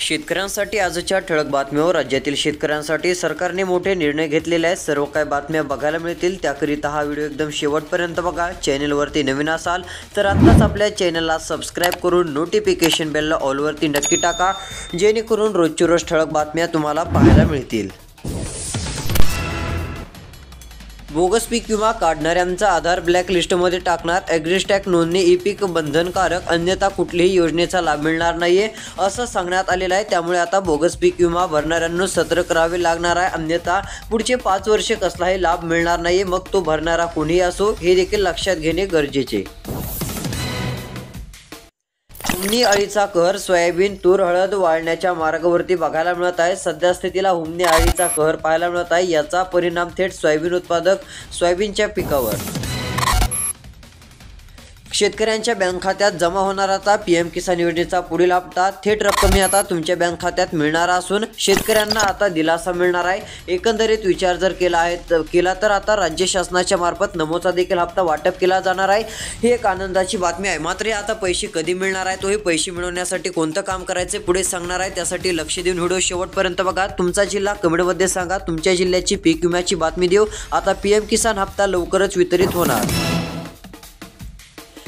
शेतकऱ्यांसाठी आजच्या ठळक बातम्यावर राज्यातील शेतकऱ्यांसाठी सरकारने मोठे निर्णय घेतलेले आहेत। सर्व काही बातम्या बघायला मिळतील, त्याकरिता हा व्हिडिओ एकदम शेवटपर्यंत बघा। चॅनलवरती नवीन असाल तर आत्ताच आपल्या चॅनलला सबस्क्राइब करून नोटिफिकेशन बेलला ऑलवरती नक्की टाका, जेणेकरून रोजची रोज ठळक बातम्या तुम्हाला पाहायला मिळतील। बोगस पीक विमा काढणाऱ्यांचा आधार ब्लॅक लिस्टमध्ये टाकणार, ॲग्रिस्टॅक नोंदणी ई पीक बंधनकारक, अन्यथा कुठल्याही योजनेचा लाभ मिळणार नाहीये असं सांगण्यात आलेलं आहे। त्यामुळे आता बोगस पीक विमा भरणाऱ्यांना सतर्क राहावे लागणार आहे, अन्यथा पुढचे 5 वर्षे कसलाही लाभ मिळणार नाहीये। मग तो भरणारा कोणीही असो हे देखील लक्षात घेणे गरजेचे। हुमणी अळीचा कहर, सोयाबीन, तूर, हळद वाळण्याच्या मार्गावरती बघायला मिळत आहे। सध्या स्थितीला हुमणी अळीचा कहर पाहायला मिळत आहे। याचा परिणाम थेट सोयाबीन उत्पादक सोयाबीनच्या पिकावर। शेतकऱ्यांच्या बँक खात्यात जमा होणार आता पीएम किसान योजनेचा पुढील हप्ता। थेट रक्कम आता तुमच्या बँक खात्यात मिळणार असून शेतकऱ्यांना आता दिलासा मिळणार आहे। एकंदरीत विचार जर केला तर आता राज्य शासनाच्या मार्फत नमोचा देखील हप्ता वाटप केला जाणार आहे। ही एक आनंदाची बातमी आहे। मात्र आता पैसे कधी मिळणार आहे, तो हे पैसे मिळवण्यासाठी कोणतं काम करायचे पुढे सांगणार आहे, त्यासाठी लक्ष देऊन व्हिडिओ शेवटपर्यंत बघा। तुमचा जिल्हा कमेंटमध्ये सांगा, तुमच्या जिल्ह्याची पीक विम्याची बातमी देऊ। आता पीएम किसान हप्ता लवकरच वितरित होणार।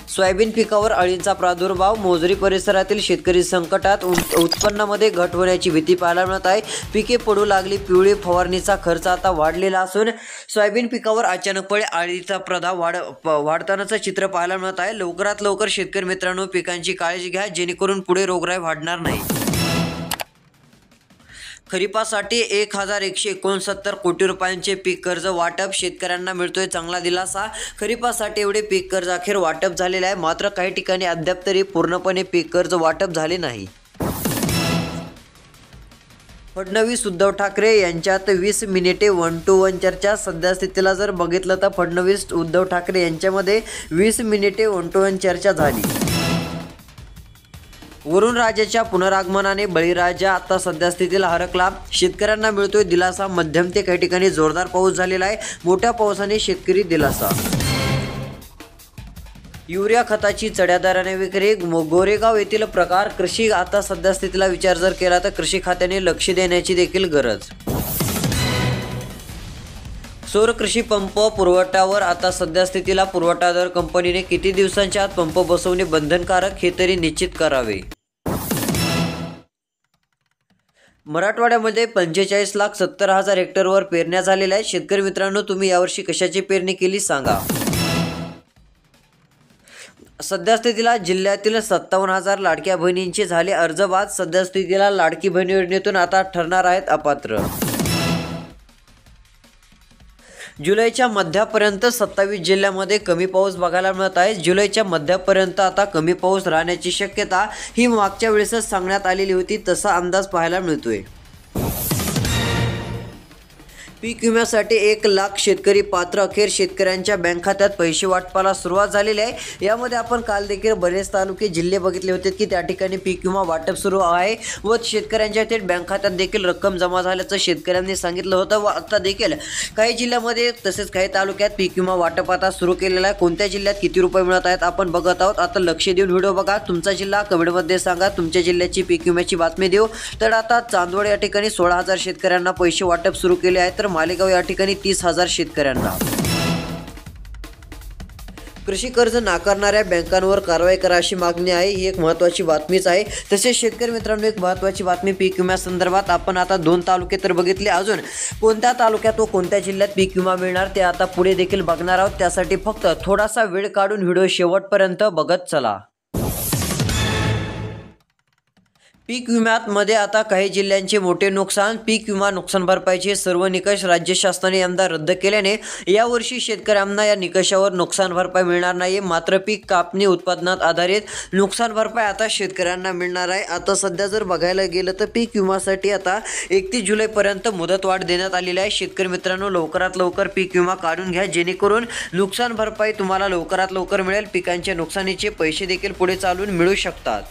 सोयाबीन पिकावर अळींचा प्रादुर्भाव, मोजरी परिसरातील शेतकरी संकटात, उत्पन्नामध्ये घट होण्याची भीती पाहायला मिळत आहे। पिके पडू लागली पिवळी, फवारणीचा खर्च आता वाढलेला असून सोयाबीन पिकावर अचानकपणे अळीचा प्रभाव वाढतानाचं चित्र पाहायला मिळत आहे। लवकरात लवकर शेतकरी मित्रांनो पिकांची काळजी घ्या, जेणेकरून पुढे रोगराई वाढणार नाही। खरीपासाठी 1169 कोटी रुपयांचे पीक कर्ज वाटप, शेतकऱ्यांना मिळतोय चांगला दिलासा। खरीपासाठी एवढे पीक कर्ज अखेर वाटप झालेले आहे, मात्र काही ठिकाणी अद्याप तरी पूर्णपणे पीक कर्ज वाटप झाले नाही। फडणवीस उद्धव ठाकरे यांच्यात 20 मिनिटे 1 to 1 चर्चा। सध्या स्थितीला जर बघितलं तर फडणवीस उद्धव ठाकरे यांच्यामध्ये 20 मिनिटे 1 to 1 चर्चा झाली। वरुण राजाच्या पुनरागमनाने बळीराजा आता सध्या स्थितीला हरकला, शेतकऱ्यांना मिळतोय दिलासा। मध्यम ते काही ठिकाणी जोरदार पाऊस झालेला आहे, मोठ्या पावसाने शेतकरी दिलासा। युरिया खताची चढ्या दराने विक्री, गोरेगाव येथील प्रकार। कृषी आता सध्या स्थितीला विचार जर केला तर कृषी खात्याने लक्ष देण्याची देखील गरज। सौर कृषी पंप पुरवठ्यावर आता सध्या स्थितीला पुरवठा दर कंपनीने किती दिवसांच्या आत पंप बसवणे बंधनकारक हे तरी निश्चित करावे। मराठवाड्यामध्ये 45,70,000 हेक्टरवर पेरण्या झालेल्या आहेत। शेतकरी मित्रांनो, तुम्ही यावर्षी कशाची पेरणी केली सांगा। सध्या स्थितीला जिल्ह्यातील 57,000 लाडक्या बहिणींचे झाले अर्ज बाद। सध्या स्थितीला लाडकी बहीण योजनेतून आता ठरणार आहेत अपात्र। जुलैच्या मध्यापर्यंत 27 जिल्ह्यांमध्ये कमी पाऊस बघायला मिळत आहे। जुलैच्या मध्यापर्यंत आता कमी पाऊस राहण्याची शक्यता ही मागच्या वेळेसच सांगण्यात आलेली होती, तसा अंदाज पाहायला मिळतोय। पीक विम्यासाठी 1 लाख शेतकरी पात्र, अखेर शेतकऱ्यांच्या बँक खात्यात पैसे वाटपाला सुरुवात झालेली आहे। यामध्ये आपण काल देखील बरेच तालुके जिल्हे बघितले होते की त्या ठिकाणी पीक विमा वाटप सुरू आहे व शेतकऱ्यांच्या थेट बँक खात्यात देखील रक्कम जमा झाल्याचं शेतकऱ्यांनी सांगितलं होतं। व आता देखील काही जिल्ह्यामध्ये तसेच काही तालुक्यात पीक विमा वाटप आता सुरू केलेला आहे। कोणत्या जिल्ह्यात किती रुपये मिळत आहेत आपण बघत आहोत। आता लक्ष देऊन व्हिडिओ बघा। तुमचा जिल्हा कमेंटमध्ये सांगा, तुमच्या जिल्ह्याची पीक विम्याची बातमी देऊ। तर आता चांदवड या ठिकाणी 16,000 शेतकऱ्यांना पैसे वाटप सुरू केले आहे, तर मालेगाव या ठिकाणी 30,000 शेतकऱ्यांना। कृषी कर्ज नाकारणाऱ्या बँकांवर कारवाई करा अशी मागणी आहे, ही एक महत्त्वाची बातमीच आहे। तसेच शेतकरी मित्रांनो, एक महत्त्वाची बातमी पीक विम्यासंदर्भात आपण आता 2 तालुके तर बघितले, अजून कोणत्या तालुक्यात व कोणत्या जिल्ह्यात पीक विमा मिळणार ते आता पुढे देखील बघणार आहोत। त्यासाठी फक्त थोडासा वेळ काढून व्हिडिओ शेवटपर्यंत बघत चला। पीक विम्यात मध्ये आता काही जिल्ह्यांचे मोठे नुकसान, पीक विमा नुकसान भरपाईचे सर्व निकष राज्य शासनाने यंदा रद्द केल्याने यावर्षी शेतकऱ्यांना या निकषावर नुकसान भरपाई मिळणार नाही। मात्र पीक कापणी उत्पादनात आधारित नुकसान भरपाई आता शेतकऱ्यांना मिळणार आहे। आता सध्या जर बघायला गेलं तर पीक विमासाठी आता 31 जुलैपर्यंत मुदतवाढ देण्यात आलेली आहे। शेतकरी मित्रांनो, लवकरात लवकर पीक विमा काढून घ्या, जेणेकरून नुकसान भरपाई तुम्हाला लवकरात लवकर मिळेल। पिकांच्या नुकसानीचे पैसे देखील पुढे चालून मिळू शकतात।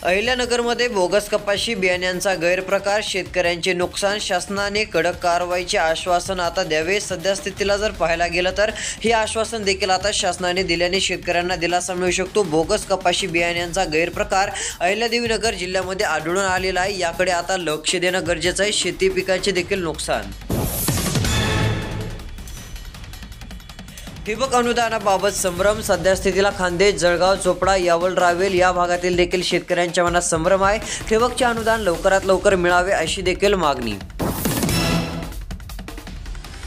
अहिल्यानगरमध्ये बोगस कपाशी बियाण्यांचा गैरप्रकार, शेतकऱ्यांचे नुकसान, शासनाने कडक कारवाईचे आश्वासन आता द्यावे. सद्यस्थितीला जर पाहायला गेलं तर हे आश्वासन देखील आता शासनाने दिल्याने शेतकऱ्यांना दिलासा मिळू शकतो. बोगस कपाशी बियाण्यांचा गैरप्रकार अहिल्यादेवीनगर जिल्ह्यामध्ये आढळून आलेला आहे. याकडे आता लक्ष देणं गरजेचं आहे. शेती पिकांचे देखील नुकसान. ठिबक अनुदानाबाबत संभ्रम. सद्यस्थितीला खान्देश, जळगाव, चोपडा, यावल, रावेल या भागातील देखील शेतकऱ्यांच्या मनात संभ्रम आहे. ठिबकचे अनुदान लवकरात लवकर मिळावे अशी देखील मागणी.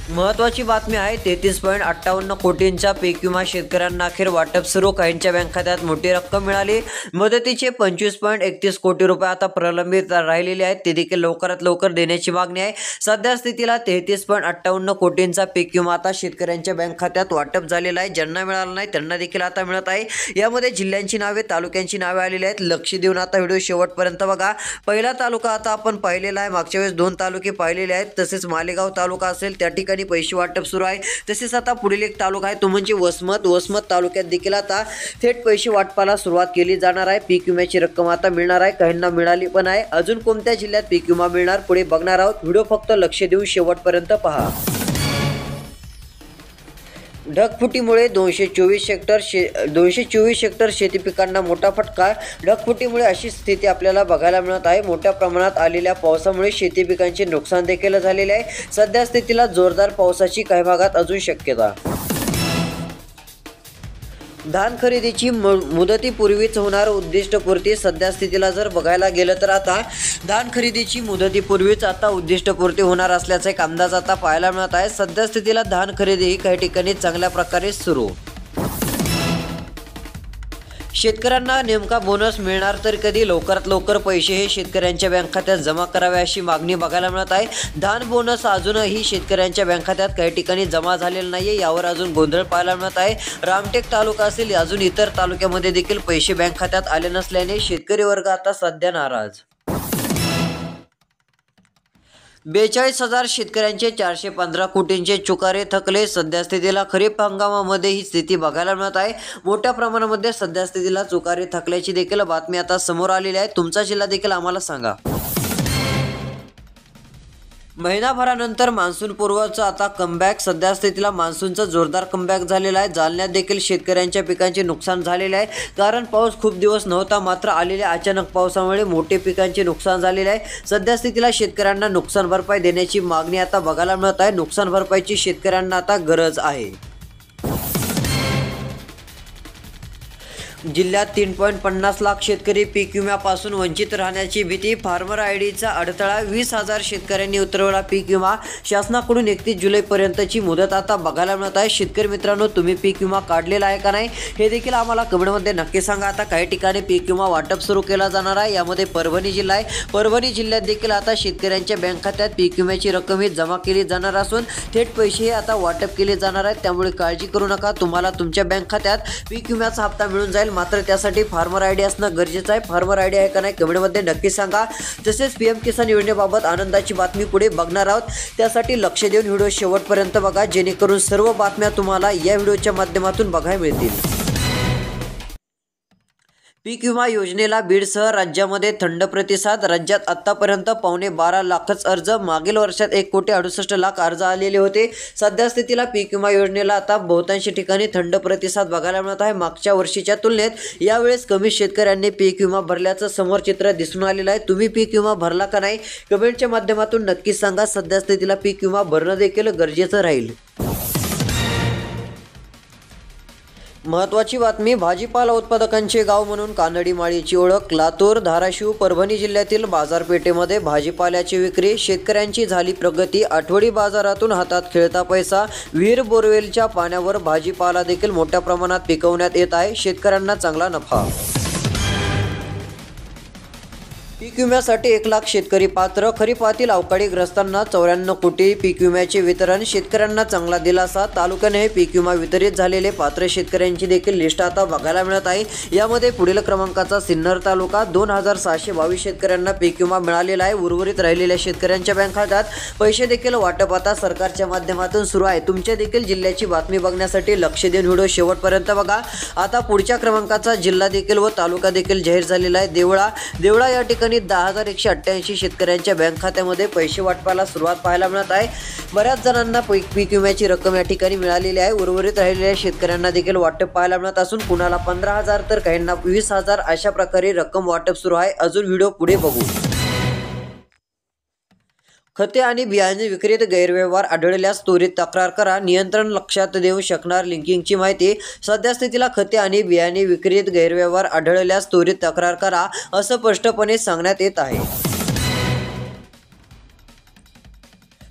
महत्त्वाची बातमी आहे. 33.58 कोटींचा पीक विमा शेतकऱ्यांना अखेर वाटप सुरू. काहींच्या बँक खात्यात मोठी रक्कम मिळाली. मदतीचे 25.31 कोटी रुपये आता प्रलंबित राहिलेले आहेत. ते देखील लवकरात लवकर देण्याची मागणी आहे. सध्या स्थितीला 33.58 कोटींचा पीक विमा आता शेतकऱ्यांच्या बँक खात्यात वाटप झालेला आहे. ज्यांना मिळाला नाही त्यांना देखील आता मिळत आहे. यामध्ये जिल्ह्यांची नावे, तालुक्यांची नावे आलेली आहेत. लक्ष देऊन आता व्हिडिओ शेवटपर्यंत बघा. पहिला तालुका आता आपण पाहिलेला आहे. मागच्या वेळेस 2 तालुके पाहिलेले आहेत. तसेच मालेगाव तालुका असेल त्या ठिकाणी पैसे वाटप सुरू आहे. तसेच आता पुढील एक तालुका आहे तो म्हणजे वसमत तालुक्यात देखील आता थेट पैसे वाटपाला सुरुवात केली जाणार आहे. पीक विम्याची रक्कम आता मिळणार आहे. काहींना मिळाली पण आहे. अजून कोणत्या जिल्ह्यात पीक विमा मिळणार पुढे बघणार आहोत. व्हिडिओ फक्त लक्ष देऊन शेवटपर्यंत पहा. ढगफुटीमुळे 224 हेक्टर शेती पिकांना मोठा फटका. ढगफुटीमुळे अशी स्थिती आपल्याला बघायला मिळत आहे. मोठ्या प्रमाणात आलेल्या पावसामुळे शेती पिकांचे नुकसान देखील झालेले आहे. सध्या स्थितीला जोरदार पावसाची काही भागात अजून शक्यता. धान खरेदीची मुदतीपूर्वीच होणार उद्दिष्टपूर्ती. सध्या स्थितीला जर बघायला गेलं तर आता धान खरेदीची मुदतीपूर्वीच आता उद्दिष्टपूर्ती होणार असल्याचा एक अंदाज आता पाहायला मिळत आहे. सध्या स्थितीला धान खरेदी ही काही ठिकाणी चांगल्या प्रकारे सुरू. शेतकऱ्यांना नेमका बोनस मिळणार तर कधी. लवकरात लवकर पैसे हे शेतकऱ्यांच्या बँक खात्यात जमा करावे अशी मागणी बघायला मिळत आहे. धान बोनस अजूनही शेतकऱ्यांच्या बँक खात्यात काही ठिकाणी जमा झालेला नाहीये. यावर अजून गोंधळ पाहायला मिळत आहे. रामटेक तालुका असेल, अजून इतर तालुक्यामध्ये देखील पैसे बँक खात्यात आले नसल्याने शेतकरी वर्ग आता सध्या नाराज. 42,000 शेतकऱ्यांचे 415 कोटींचे चुकारे थकले. सध्या स्थितीला खरीप हंगामामध्ये ही स्थिती बघायला मिळत आहे. मोठ्या प्रमाणामध्ये सध्या स्थितीला चुकारे थकल्याची देखील बातमी आता समोर आलेली आहे. तुमचा जिल्हा देखील आम्हाला सांगा. महिनाभरानंतर मान्सून पूर्वचा आता कमबॅक. सध्या स्थितीला मान्सूनचा जोरदार कमबॅक झालेला आहे. जालन्यात देखील शेतकऱ्यांच्या पिकांचे नुकसान झालेले आहे. कारण पाऊस खूप दिवस नव्हता. मात्र आलेल्या अचानक पावसामुळे मोठे पिकांचे नुकसान झालेले आहे. सध्या स्थितीला शेतकऱ्यांना नुकसान भरपाई देण्याची मागणी आता बघायला मिळत आहे. नुकसान भरपाईची शेतकऱ्यांना आता गरज आहे. जिल्ह्यात 3.50 लाख शेतकरी पीक विम्यापासून वंचित राहण्याची भीती. फार्मर आयडीचा अडथळा. 20,000 शेतकऱ्यांनी उतरवला पीक विमा. शासनाकडून 31 जुलैपर्यंतची मुदत आता बघायला मिळत आहे. शेतकरी मित्रांनो, तुम्ही पीक विमा काढलेला आहे का नाही हे देखील आम्हाला कमेंटमध्ये नक्की सांगा. आता काही ठिकाणी पीक विमा वाटप सुरू केला जाणार आहे. यामध्ये परभणी जिल्हा आहे. परभणी जिल्ह्यात देखील आता शेतकऱ्यांच्या बँक खात्यात पीक विम्याची रक्कम ही जमा केली जाणार असून थेट पैसे हे आता वाटप केले जाणार आहेत. त्यामुळे काळजी करू नका. तुम्हाला तुमच्या बँक खात्यात पीक विम्याचा हप्ता मिळून जाईल. मात्र त्यासाठी फार्मर आयडी असणं गरजेचं आहे. फार्मर आयडी आहे का नाही कमेंटमध्ये नक्की सांगा. तसेच पीएम किसान योजनेबाबत आनंदाची बातमी पुढे बघणार आहोत. त्यासाठी लक्ष देऊन व्हिडिओ शेवटपर्यंत बघा, जेणेकरून सर्व बातम्या तुम्हाला या व्हिडिओच्या माध्यमातून बघायला मिळतील. पीक विमा योजनेला बीडसह राज्यामध्ये थंड प्रतिसाद. राज्यात आतापर्यंत 12.25 लाखच अर्ज. मागील वर्षात 1,68,00,000 अर्ज आलेले होते. सध्या स्थितीला पीक विमा योजनेला आता बहुतांश ठिकाणी थंड प्रतिसाद बघायला मिळत आहे. मागच्या वर्षीच्या तुलनेत यावेळेस कमी शेतकऱ्यांनी पीक विमा भरल्याचं समोर चित्र दिसून आलेलं आहे. तुम्ही पीक विमा भरला का नाही कमेंटच्या माध्यमातून नक्की सांगा. सध्या स्थितीला पीक विमा भरणं देखील गरजेचं राहील. महत्त्वाची बातमी. भाजीपाला उत्पादकांचे गाव म्हणून कानडी माळीची ओळख. लातूर, धाराशिव, परभणी जिल्ह्यातील बाजारपेठेमध्ये भाजीपाल्याची विक्री. शेतकऱ्यांची झाली प्रगती. आठवडी बाजारातून हातात खेळता पैसा. विहीर बोरवेलच्या पाण्यावर भाजीपाला देखील मोठ्या प्रमाणात पिकवण्यात येत आहे. शेतकऱ्यांना चांगला नफा. पीक विम्यासाठी 1,00,000 शेतकरी पात्र. खरीपातील अवकाळीग्रस्तांना 94 कोटी पीक विम्याचे वितरण. शेतकऱ्यांना चांगला दिलासा. तालुक्याने पीक विमा वितरित झालेले पात्र शेतकऱ्यांची देखील लिस्ट आता बघायला मिळत आहे. यामध्ये पुढील क्रमांकाचा सिन्नर तालुका. 2,622 शेतकऱ्यांना पीक विमा मिळालेला आहे. उर्वरित राहिलेल्या शेतकऱ्यांच्या बँक खात्यात पैसे देखील वाटप आता सरकारच्या माध्यमातून सुरू आहे. तुमच्या देखील जिल्ह्याची बातमी बघण्यासाठी लक्ष देऊन व्हिडिओ शेवटपर्यंत बघा. आता पुढच्या क्रमांकाचा जिल्हा देखील व तालुका देखील जाहीर झालेला आहे. देवळा या ठिकाणी 10,188 शेतकऱ्यांच्या बँक खात्यामध्ये पैसे वाटपाला सुरुवात पाहायला मिळत आहे. बऱ्याच जणांना पीक विम्याची रक्कम या ठिकाणी मिळालेली आहे. उर्वरित राहिलेल्या शेतकऱ्यांना देखील वाटप पाहायला मिळत असून कुणाला 15,000 तर काहींना 20,000 अशा प्रकारे रक्कम वाटप सुरू आहे. अजून व्हिडिओ पुढे बघू. खते आणि बियाणे विक्रीत गैरव्यवहार आढळल्यास त्वरित तक्रार करा. नियंत्रण लक्षात देऊ शकणार लिंकिंगची माहिती. सद्यस्थितीला खते आणि बियाणे विक्रीत गैरव्यवहार आढळल्यास त्वरित तक्रार करा असं स्पष्टपणे सांगण्यात येत आहे.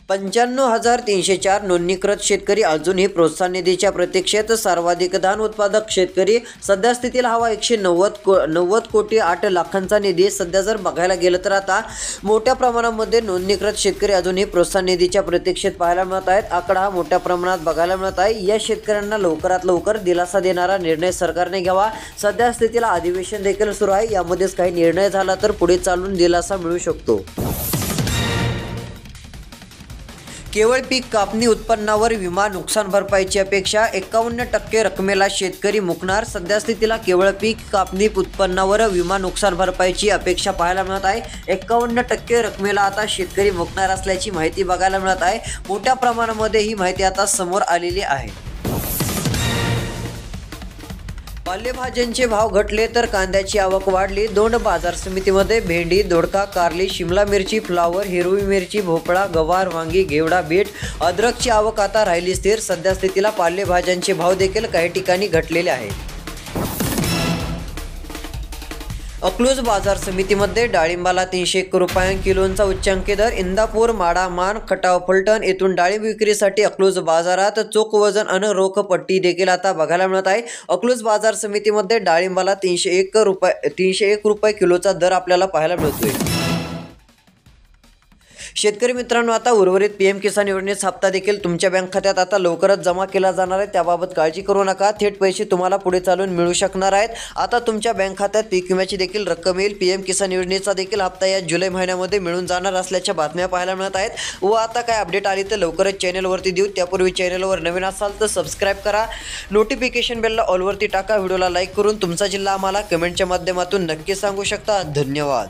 95,304 नोंदणीकृत शेतकरी अजूनही प्रोत्साहन निधीच्या प्रतीक्षेत. सर्वाधिक धान उत्पादक शेतकरी. सद्यस्थितीला हवा 190 कोटी 8 लाखांचा निधी. सध्या जर बघायला गेलं तर आता मोठ्या प्रमाणामध्ये नोंदणीकृत शेतकरी अजूनही प्रोत्साहन निधीच्या प्रतीक्षेत पाहायला मिळत आहेत. आकडा हा मोठ्या प्रमाणात बघायला मिळत आहे. या शेतकऱ्यांना लवकरात लवकर दिलासा देणारा निर्णय सरकारने घ्यावा. सद्यस्थितीला अधिवेशन देखील सुरू आहे. यामध्येच काही निर्णय झाला तर पुढे चालून दिलासा मिळू शकतो. केवळ पीक कापणी उत्पन्नावर विमा नुकसान भरपाईची अपेक्षा. 51% रकमेला शेतकरी मुकणार. सध्यास्थितीला केवळ पीक कापणी उत्पन्नावर विमा नुकसान भरपाईची अपेक्षा पाहायला मिळत आहे. 51% रकमेला आता शेतकरी मुकणार असल्याची माहिती बघायला मिळत आहे. मोठ्या प्रमाणामध्ये ही माहिती आता समोर आलेली आहे. पालेभाज्यांचे भाव घटले तर कांद्याची आवक वाढली. दोंड बाजार समितीमध्ये भेंडी, दोडका, कारली, शिमला मिरची, फ्लावर, हिरवी मिरची, भोपळा, गवार, वांगी, घेवडा, बीट, अद्रकची आवक आता राहिली स्थिर. सध्यास्थितीला पालेभाज्यांचे भाव देखील काही ठिकाणी घटलेले आहेत. अकलूज बाजार समितीमध्ये डाळिंबाला 301 रुपये किलोचा उच्चांकी दर. इंदापूर, माडा, मान, खटाव, फलटण येथून डाळिंब विक्रीसाठी अकलूज बाजारात चोख वजन आणि रोख पट्टी देखील आता बघायला मिळत आहे. अकलूज बाजार समितीमध्ये डाळिंबाला 301 रुपये किलोचा दर आपल्याला पाहायला मिळतोय. शेतकरी मित्रांनो, आता उर्वरित PM किसान योजनेचा हप्ता देखील तुमच्या बँक खात्यात आता लवकरच जमा केला जाणार आहे. त्याबाबत काळजी करू नका. थेट पैसे तुम्हाला पुढे चालून मिळू शकणार आहेत. आता तुमच्या बँक खात्यात पीक विम्याची देखील रक्कम येईल. PM किसान योजनेचा देखील हप्ता या जुलै महिन्यामध्ये मिळून जाणार असल्याच्या बातम्या पाहायला मिळत आहेत. व आता काय अपडेट आली तर लवकरच चॅनलवरती देऊ. त्यापूर्वी चॅनलवर नवीन असाल तर सबस्क्राईब करा. नोटिफिकेशन बेलला ऑलवरती टाका. व्हिडिओला लाईक करून तुमचा जिल्हा आम्हाला कमेंटच्या माध्यमातून नक्की सांगू शकता. धन्यवाद.